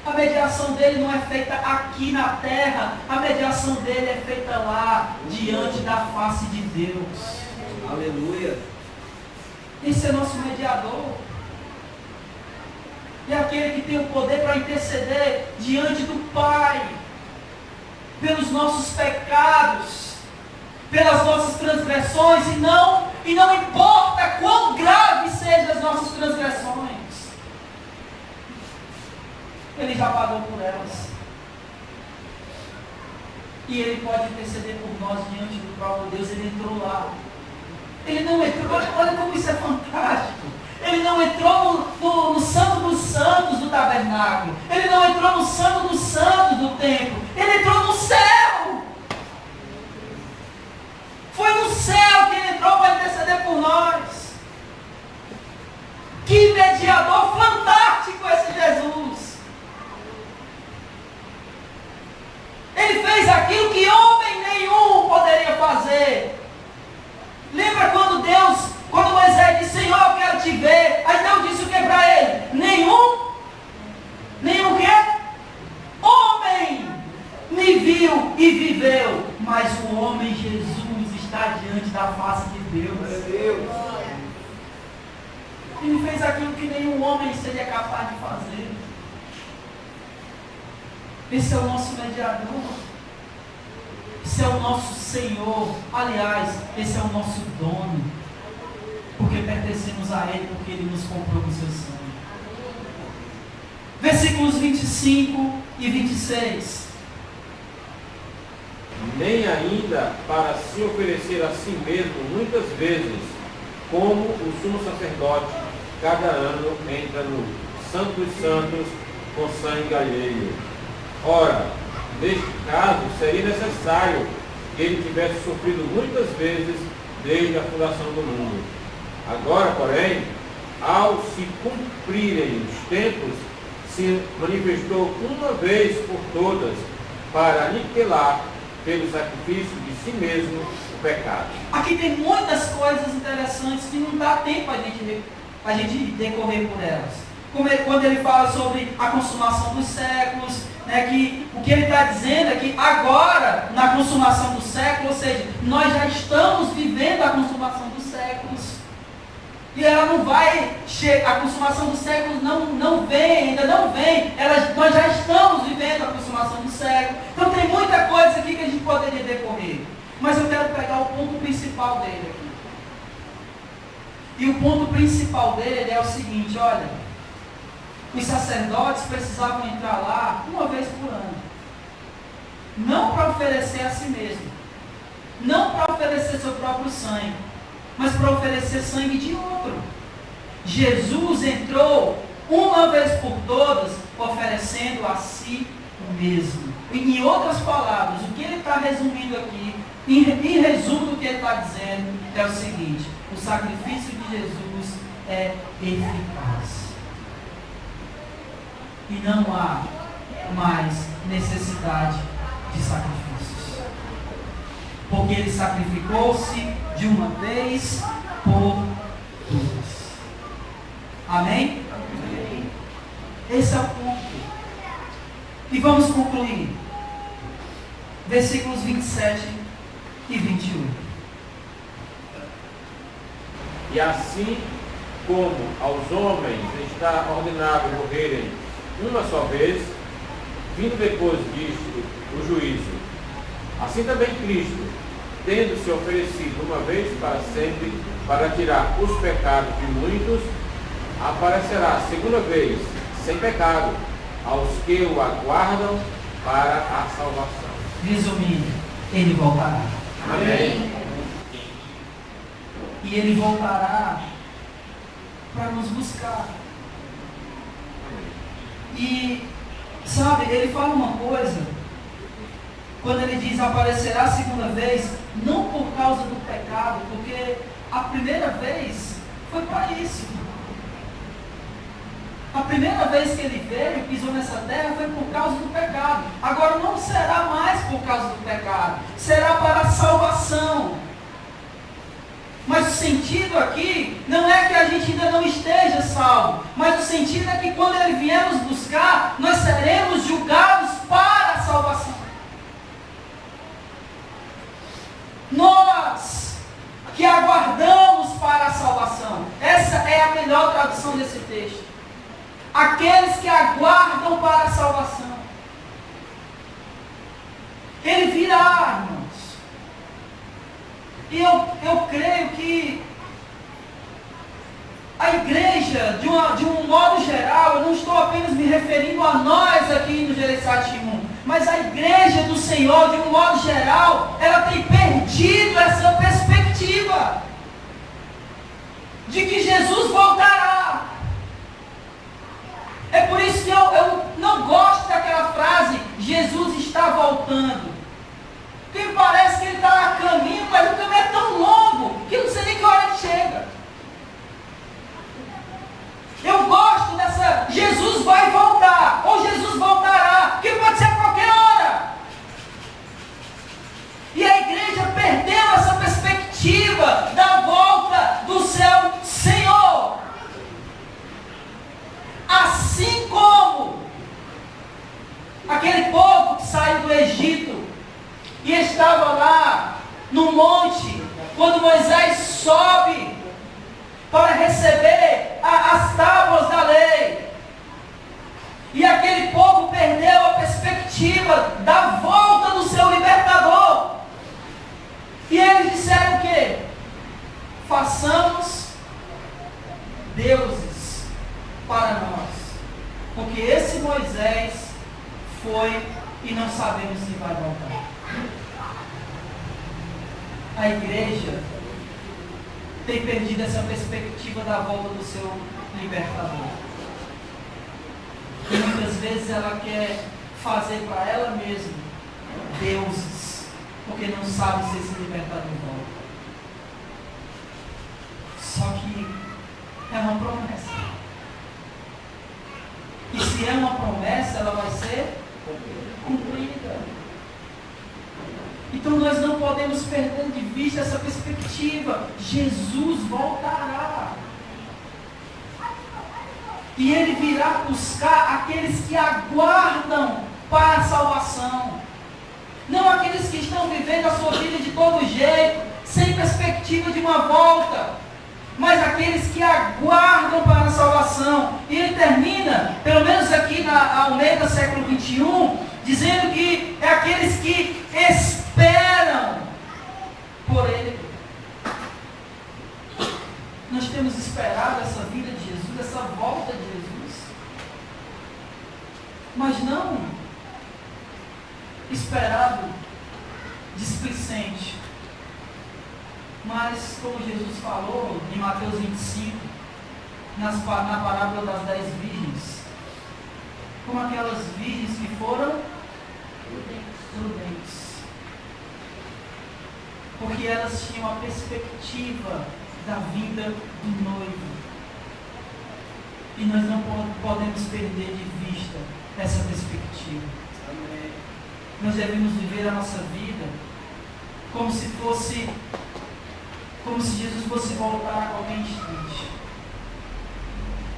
A mediação dele não é feita aqui na terra. A mediação dele é feita lá, diante da face de Deus. Aleluia. Esse é nosso mediador. E é aquele que tem o poder para interceder diante do Pai, pelos nossos pecados, pelas nossas transgressões, e não importa quão graves sejam as nossas transgressões, Ele já pagou por elas. E Ele pode interceder por nós diante do próprio Deus. Ele entrou lá. Ele não entrou, olha como isso é fantástico. Ele não entrou no Santo dos Santos do tabernáculo. Ele não entrou no Santo dos Santos do templo. Ele entrou no céu. Foi no céu que ele entrou para interceder por nós. Que mediador fantástico esse Jesus. Ele fez aquilo que homem nenhum poderia fazer. Lembra quando Moisés disse: Senhor, eu quero te ver. Aí Deus disse o que para ele? Nenhum quê? Homem me viu e viveu. Mas o homem Jesus está diante da face de Deus. Ele fez aquilo que nenhum homem seria capaz de fazer. Esse é o nosso mediador. Esse é o nosso Senhor. Aliás, esse é o nosso dono. Porque pertencemos a Ele, porque Ele nos comprou com seu sangue. Versículos 25 e 26. Nem ainda para se oferecer a si mesmo muitas vezes, como o sumo sacerdote cada ano entra no Santo dos Santos com sangue alheio. Ora, neste caso seria necessário que ele tivesse sofrido muitas vezes desde a fundação do mundo. Agora, porém, ao se cumprirem os tempos, se manifestou uma vez por todas para aniquilar pelo sacrifício de si mesmo o pecado. Aqui tem muitas coisas interessantes que não dá tempo a gente decorrer por elas. Como quando ele fala sobre a consumação dos séculos, né, que o que ele está dizendo é que agora, na consumação do século, ou seja, nós já estamos vivendo a consumação dos séculos. E ela não vai chegar, a consumação dos séculos não vem, ainda não vem. Nós já estamos vivendo a consumação do século. Então tem muita coisa aqui que a gente poderia decorrer. Mas eu quero pegar o ponto principal dele aqui. E o ponto principal dele é o seguinte, olha, os sacerdotes precisavam entrar lá uma vez por ano. Não para oferecer a si mesmo. Não para oferecer seu próprio sangue, mas para oferecer sangue de outro. Jesus entrou uma vez por todas, oferecendo a si mesmo. Em outras palavras, o que ele está resumindo aqui, em resumo do que ele está dizendo, é o seguinte: o sacrifício de Jesus é eficaz. E não há mais necessidade de sacrifícios. Porque ele sacrificou-se de uma vez por todas. Amém? Amém? Esse é o ponto. E vamos concluir. Versículos 27 e 28. E assim como aos homens está ordenado morrerem uma só vez, vindo depois disto o juízo, assim também Cristo, tendo se oferecido uma vez para sempre para tirar os pecados de muitos, aparecerá segunda vez, sem pecado, aos que o aguardam para a salvação. Resumindo, ele voltará. Amém. E ele voltará para nos buscar. E, sabe, ele fala uma coisa, quando ele diz aparecerá a segunda vez, não por causa do pecado, porque a primeira vez foi para isso. A primeira vez que ele veio e pisou nessa terra foi por causa do pecado. Agora não será mais por causa do pecado, será para a salvação. Mas o sentido aqui não é que a gente ainda não esteja salvo, mas o sentido é que quando ele vier nos buscar, nós seremos julgados para a salvação. Nós que aguardamos para a salvação. Essa é a melhor tradução desse texto. Aqueles que aguardam para a salvação. Ele virá, irmãos. E eu creio que a igreja, de um modo geral, eu não estou apenas me referindo a nós aqui no Gereissati 1, mas a igreja do Senhor, de um modo geral, ela tem perdido essa perspectiva de que Jesus voltará. É por isso que eu não gosto daquela frase, Jesus está voltando. Porque parece que ele está a caminho, mas o caminho é tão longo que eu não sei nem que hora ele chega. Eu gosto dessa, Jesus vai voltar, ou Jesus voltará, que pode ser a qualquer hora. E a igreja perdeu essa perspectiva da volta do seu Senhor. Assim como aquele povo que saiu do Egito e estava lá no monte, quando Moisés sobe para receber as tábuas da lei. E aquele povo perdeu a perspectiva da volta do seu libertador. E eles disseram o quê? Façamos deuses para nós. Porque esse Moisés foi e não sabemos se vai voltar. A igreja tem perdido essa perspectiva da volta do seu libertador. E muitas vezes ela quer fazer para ela mesma deuses, porque não sabe se esse libertador volta. Só que é uma promessa. E se é uma promessa, ela vai ser cumprida. Então nós não podemos perder de vista essa perspectiva. Jesus voltará. E Ele virá buscar aqueles que aguardam para a salvação. Não aqueles que estão vivendo a sua vida de todo jeito, sem perspectiva de uma volta. Mas aqueles que aguardam para a salvação. E ele termina, pelo menos aqui na Almeida século 21, dizendo que é aqueles que esperam por ele. Nós temos esperado essa vida de Jesus, essa volta de Jesus, mas não esperado displicente, mas como Jesus falou em Mateus 25, na parábola das 10 virgens, como aquelas virgens que foram prudentes, porque elas tinham a perspectiva da vinda do noivo. E nós não podemos perder de vista essa perspectiva. Amém. Nós devemos viver a nossa vida como se Jesus fosse voltar a qualquer instante.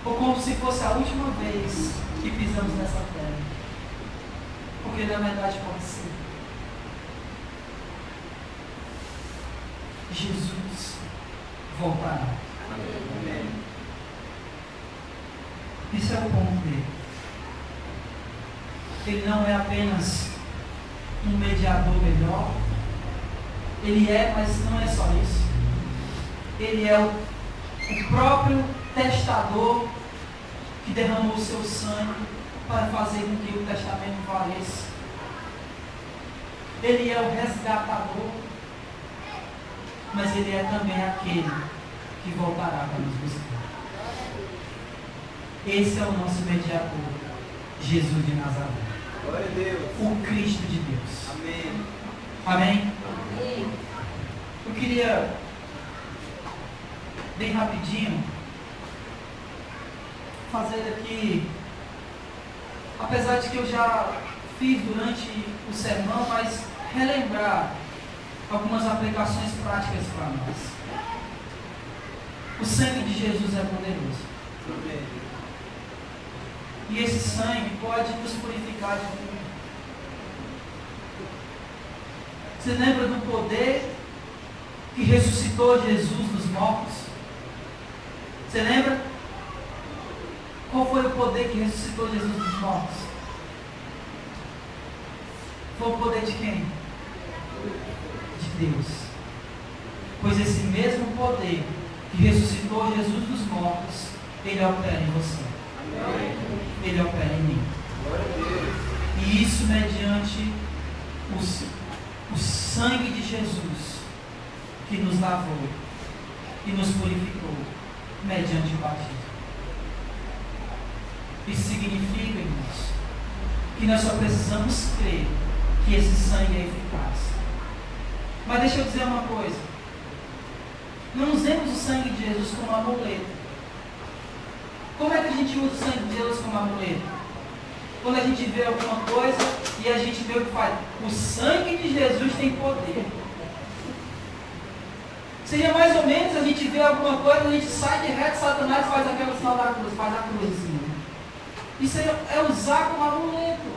Ou como se fosse a última vez que pisamos nessa terra. Porque na verdade pode ser. Jesus voltará. Amém. Esse é o ponto dele. Ele não é apenas um mediador melhor. Ele é, mas não é só isso. Ele é o próprio testador que derramou o seu sangue para fazer com que o testamento valesse. Ele é o resgatador, mas ele é também aquele que voltará para nos buscar. Esse é o nosso mediador, Jesus de Nazaré. Glória a Deus. O Cristo de Deus. Amém. Amém? Eu queria, bem rapidinho, fazer aqui, apesar de que eu já fiz durante o sermão, mas relembrar algumas aplicações práticas para nós. O sangue de Jesus é poderoso. Amém. E esse sangue pode nos purificar de tudo. Você lembra do poder que ressuscitou Jesus dos mortos? Você lembra? Qual foi o poder que ressuscitou Jesus dos mortos? Foi o poder de quem? De Deus. Pois esse mesmo poder que ressuscitou Jesus dos mortos, ele opera em você. Amém. Ele opera em mim. Glória a Deus. E isso mediante o sangue de Jesus, que nos lavou e nos purificou mediante o batismo. Isso significa, irmãos, que nós só precisamos crer que esse sangue é eficaz. Mas deixa eu dizer uma coisa. Não usemos o sangue de Jesus como amuleto. Como é que a gente usa o sangue de Jesus como amuleto? Quando a gente vê alguma coisa e a gente vê o que faz. O sangue de Jesus tem poder. Seria mais ou menos a gente vê alguma coisa, a gente sai de reto, Satanás faz aquela sinal da cruz, faz a cruz assim. Isso é usar como amuleto.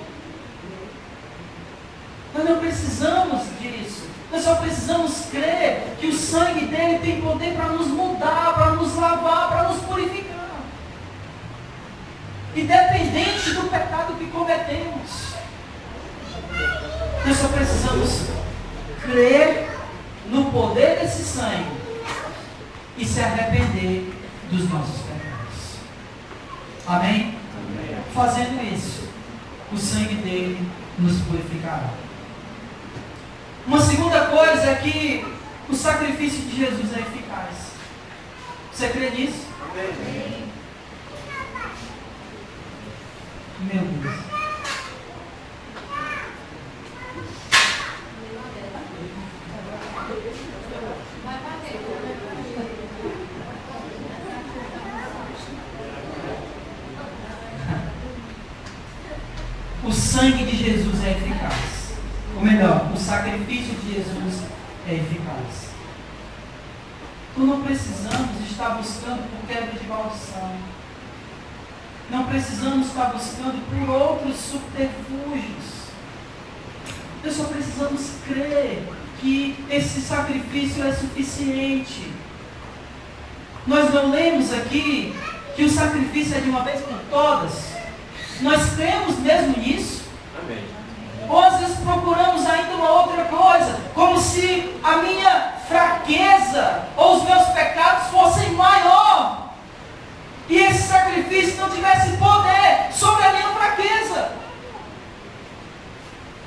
Nós não precisamos disso. Nós só precisamos crer que o sangue dele tem poder para nos mudar, para nos lavar, para nos purificar. Independente do pecado que cometemos. Nós só precisamos crer no poder desse sangue e se arrepender dos nossos pecados. Amém? Amém. Fazendo isso, o sangue dele nos purificará. Uma segunda coisa é que o sacrifício de Jesus é eficaz. Você crê nisso? Amém. Meu Deus. O sangue de Jesus é eficaz. Ou melhor, o sacrifício de Jesus é eficaz. Então não precisamos estar buscando por quebra de maldição. Não precisamos estar buscando por outros subterfúgios. Nós só precisamos crer que esse sacrifício é suficiente. Nós não lemos aqui que o sacrifício é de uma vez por todas. Nós cremos mesmo nisso? Amém. Ou às vezes procuramos ainda uma outra coisa, como se a minha fraqueza ou os meus pecados fossem maior e esse sacrifício não tivesse poder sobre a minha fraqueza.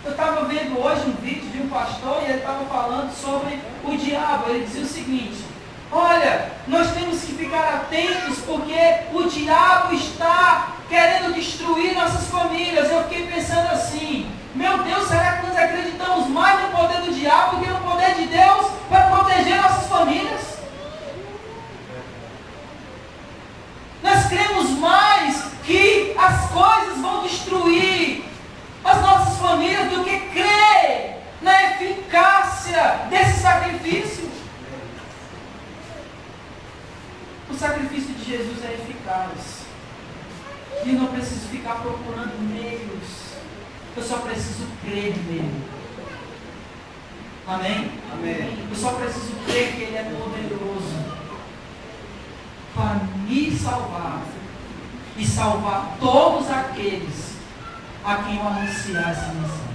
Eu estava vendo hoje um vídeo de um pastor e ele estava falando sobre o diabo. Ele dizia o seguinte: olha, nós temos que ficar atentos porque o diabo está querendo destruir nossas famílias. Eu fiquei pensando assim: meu Deus, será que nós acreditamos mais no poder do diabo do que no poder de Deus para proteger nossas famílias? Nós cremos mais que Jesus é eficaz. E não preciso ficar procurando meios. Eu só preciso crer nele. Amém? Amém. Eu só preciso crer que ele é poderoso para me salvar e salvar todos aqueles a quem eu anunciar essa mensagem.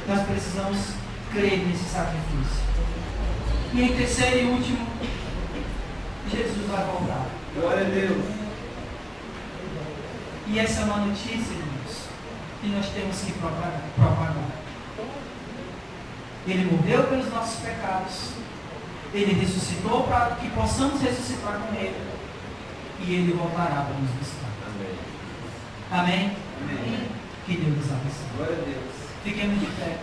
Nós precisamos crer nesse sacrifício. E em terceiro e último, Jesus vai voltar. Glória a Deus. E essa é uma notícia, irmãos, que nós temos que propagar. Ele morreu pelos nossos pecados. Ele ressuscitou para que possamos ressuscitar com Ele. E Ele voltará para nos buscar. Amém. Amém? Amém. Que Deus nos abençoe. Glória a Deus. Fiquemos de pé.